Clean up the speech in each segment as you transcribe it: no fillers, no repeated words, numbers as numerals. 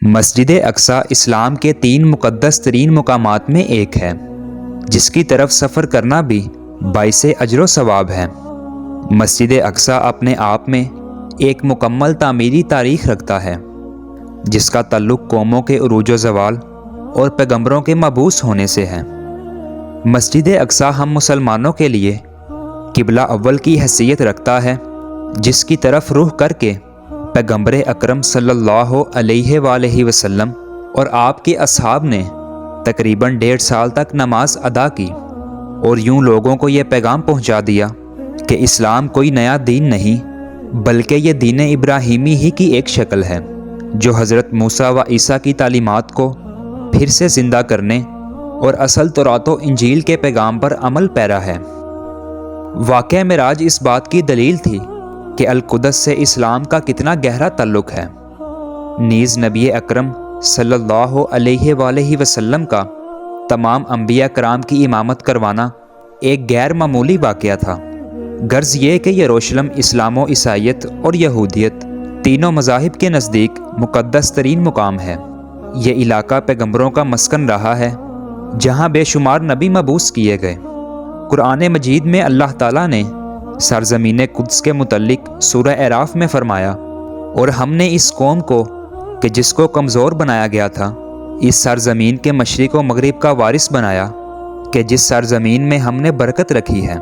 مسجد اقصی اسلام کے 3 مقدس ترین مقامات میں ایک ہے، جس کی طرف سفر کرنا بھی باعث اجر و ثواب ہے۔ مسجد اقصی اپنے آپ میں ایک مکمل تعمیری تاریخ رکھتا ہے، جس کا تعلق قوموں کے عروج و زوال اور پیغمبروں کے مبعوث ہونے سے ہے۔ مسجد اقصی ہم مسلمانوں کے لیے قبلہ اول کی حیثیت رکھتا ہے، جس کی طرف رخ کر کے پیغمبر اکرم صلی اللہ علیہ وآلہ وسلم اور آپ کے اصحاب نے تقریباً 1.5 سال تک نماز ادا کی، اور یوں لوگوں کو یہ پیغام پہنچا دیا کہ اسلام کوئی نیا دین نہیں بلکہ یہ دین ابراہیمی ہی کی ایک شکل ہے، جو حضرت موسیٰ و عیسیٰ کی تعلیمات کو پھر سے زندہ کرنے اور اصل تورات و انجیل کے پیغام پر عمل پیرا ہے۔ واقعہ معراج اس بات کی دلیل تھی کہ القدس سے اسلام کا کتنا گہرا تعلق ہے۔ نیز نبی اکرم صلی اللہ علیہ وآلہ وسلم کا تمام انبیاء کرام کی امامت کروانا ایک غیر معمولی واقعہ تھا۔ غرض یہ کہ یروشلم اسلام و عیسائیت اور یہودیت تینوں مذاہب کے نزدیک مقدس ترین مقام ہے۔ یہ علاقہ پیغمبروں کا مسکن رہا ہے، جہاں بے شمار نبی مبعوث کیے گئے۔ قرآن مجید میں اللہ تعالیٰ نے سرزمین قدس کے متعلق سورہ اعراف میں فرمایا، اور ہم نے اس قوم کو کہ جس کو کمزور بنایا گیا تھا اس سرزمین کے مشرق و مغرب کا وارث بنایا، کہ جس سرزمین میں ہم نے برکت رکھی ہے۔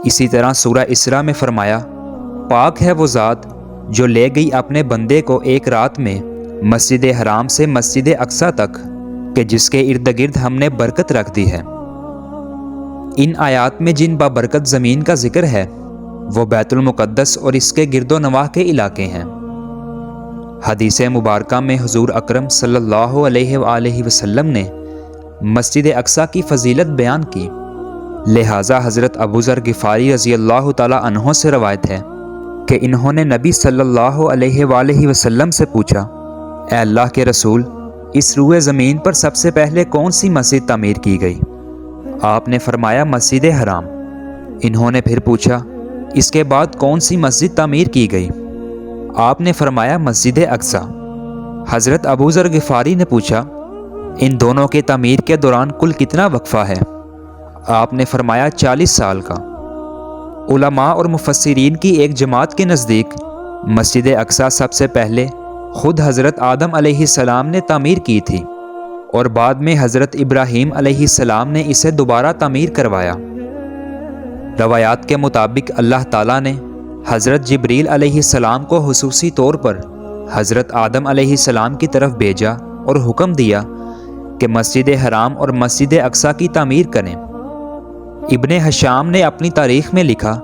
اسی طرح سورہ اسراء میں فرمایا، پاک ہے وہ ذات جو لے گئی اپنے بندے کو ایک رات میں مسجد حرام سے مسجد اقصی تک، کہ جس کے ارد گرد ہم نے برکت رکھ دی ہے۔ ان آیات میں جن بابرکت زمین کا ذکر ہے وہ بیت المقدس اور اس کے گرد و نواح کے علاقے ہیں۔ حدیث مبارکہ میں حضور اکرم صلی اللہ علیہ وآلہ وسلم نے مسجد اقصی کی فضیلت بیان کی، لہٰذا حضرت ابو ذر غفاری رضی اللہ تعالیٰ عنہ سے روایت ہے کہ انہوں نے نبی صلی اللہ علیہ وآلہ وسلم سے پوچھا، اے اللہ کے رسول، اس روئے زمین پر سب سے پہلے کون سی مسجد تعمیر کی گئی؟ آپ نے فرمایا مسجد حرام۔ انہوں نے پھر پوچھا، اس کے بعد کون سی مسجد تعمیر کی گئی؟ آپ نے فرمایا مسجد اقصی۔ حضرت ابو ذر غفاری نے پوچھا، ان دونوں کے تعمیر کے دوران کل کتنا وقفہ ہے؟ آپ نے فرمایا 40 سال کا۔ علماء اور مفسرین کی ایک جماعت کے نزدیک مسجد اقصی سب سے پہلے خود حضرت آدم علیہ السلام نے تعمیر کی تھی، اور بعد میں حضرت ابراہیم علیہ السلام نے اسے دوبارہ تعمیر کروایا۔ روایات کے مطابق اللہ تعالیٰ نے حضرت جبریل علیہ السلام کو خصوصی طور پر حضرت آدم علیہ السلام کی طرف بھیجا اور حکم دیا کہ مسجد حرام اور مسجد اقصی کی تعمیر کریں۔ ابن ہشام نے اپنی تاریخ میں لکھا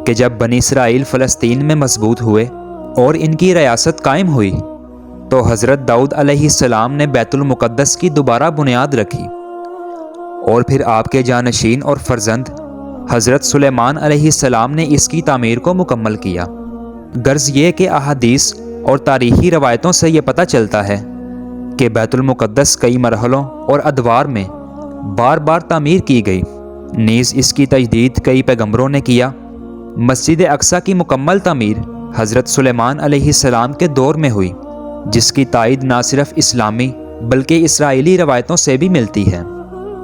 کہ جب بنی اسرائیل فلسطین میں مضبوط ہوئے اور ان کی ریاست قائم ہوئی تو حضرت داؤد علیہ السلام نے بیت المقدس کی دوبارہ بنیاد رکھی، اور پھر آپ کے جانشین اور فرزند حضرت سلیمان علیہ السلام نے اس کی تعمیر کو مکمل کیا۔ غرض یہ کہ احادیث اور تاریخی روایتوں سے یہ پتہ چلتا ہے کہ بیت المقدس کئی مرحلوں اور ادوار میں بار بار تعمیر کی گئی، نیز اس کی تجدید کئی پیغمبروں نے کیا۔ مسجد اقصی کی مکمل تعمیر حضرت سلیمان علیہ السلام کے دور میں ہوئی، جس کی تائید نہ صرف اسلامی بلکہ اسرائیلی روایتوں سے بھی ملتی ہے۔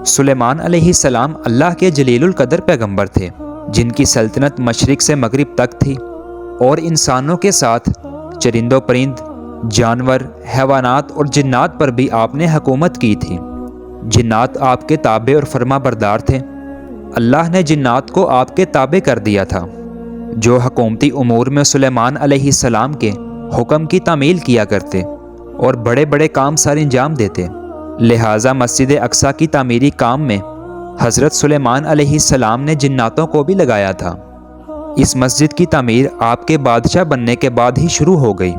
سلیمان علیہ السلام اللہ کے جلیل القدر پیغمبر تھے، جن کی سلطنت مشرق سے مغرب تک تھی، اور انسانوں کے ساتھ چرند و پرند، جانور، حیوانات اور جنات پر بھی آپ نے حکومت کی تھی۔ جنات آپ کے تابع اور فرما بردار تھے۔ اللہ نے جنات کو آپ کے تابع کر دیا تھا، جو حکومتی امور میں سلیمان علیہ السلام کے حکم کی تعمیل کیا کرتے اور بڑے بڑے کام سر انجام دیتے۔ لہٰذا مسجد اقصی کی تعمیری کام میں حضرت سلیمان علیہ السلام نے جناتوں کو بھی لگایا تھا۔ اس مسجد کی تعمیر آپ کے بادشاہ بننے کے بعد ہی شروع ہو گئی۔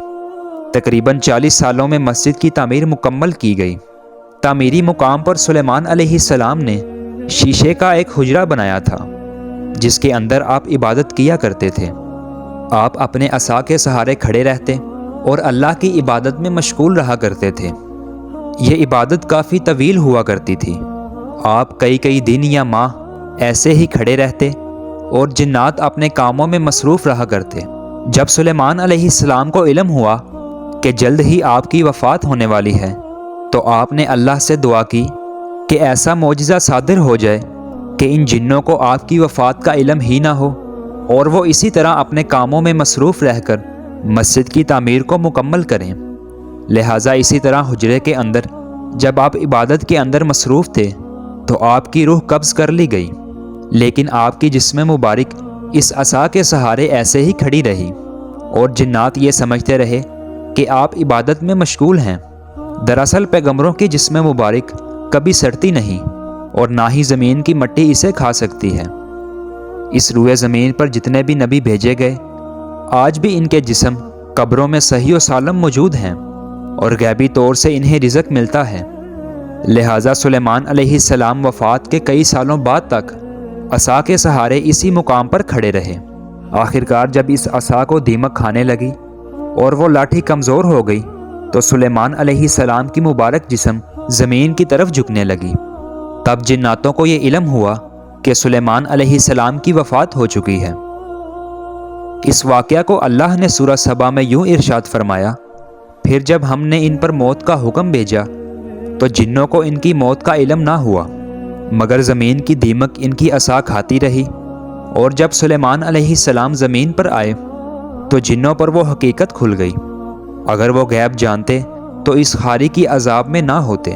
تقریباً 40 سالوں میں مسجد کی تعمیر مکمل کی گئی۔ تعمیری مقام پر سلیمان علیہ السلام نے شیشے کا ایک حجرہ بنایا تھا، جس کے اندر آپ عبادت کیا کرتے تھے۔ آپ اپنے عصا کے سہارے کھڑے رہتے اور اللہ کی عبادت میں مشغول رہا کرتے تھے۔ یہ عبادت کافی طویل ہوا کرتی تھی۔ آپ کئی دن یا ماہ ایسے ہی کھڑے رہتے اور جنات اپنے کاموں میں مصروف رہا کرتے۔ جب سلیمان علیہ السلام کو علم ہوا کہ جلد ہی آپ کی وفات ہونے والی ہے، تو آپ نے اللہ سے دعا کی کہ ایسا معجزہ صادر ہو جائے کہ ان جنوں کو آپ کی وفات کا علم ہی نہ ہو اور وہ اسی طرح اپنے کاموں میں مصروف رہ کر مسجد کی تعمیر کو مکمل کریں۔ لہٰذا اسی طرح حجرے کے اندر جب آپ عبادت کے اندر مصروف تھے تو آپ کی روح قبض کر لی گئی، لیکن آپ کی جسم مبارک اس عصا کے سہارے ایسے ہی کھڑی رہی، اور جنات یہ سمجھتے رہے کہ آپ عبادت میں مشغول ہیں۔ دراصل پیغمبروں کی جسم مبارک کبھی سڑتی نہیں اور نہ ہی زمین کی مٹی اسے کھا سکتی ہے۔ اس روئے زمین پر جتنے بھی نبی بھیجے گئے، آج بھی ان کے جسم قبروں میں صحیح و سالم موجود ہیں اور غیبی طور سے انہیں رزق ملتا ہے۔ لہٰذا سلیمان علیہ السلام وفات کے کئی سالوں بعد تک عصا کے سہارے اسی مقام پر کھڑے رہے۔ آخرکار جب اس عصا کو دیمک کھانے لگی اور وہ لاٹھی کمزور ہو گئی تو سلیمان علیہ السلام کی مبارک جسم زمین کی طرف جھکنے لگی۔ تب جناتوں کو یہ علم ہوا کہ سلیمان علیہ السلام کی وفات ہو چکی ہے۔ اس واقعہ کو اللہ نے سورہ سبا میں یوں ارشاد فرمایا، پھر جب ہم نے ان پر موت کا حکم بھیجا تو جنوں کو ان کی موت کا علم نہ ہوا، مگر زمین کی دیمک ان کی عصا کھاتی رہی، اور جب سلیمان علیہ السلام زمین پر آئے تو جنوں پر وہ حقیقت کھل گئی۔ اگر وہ غیب جانتے تو اس خاری کی عذاب میں نہ ہوتے۔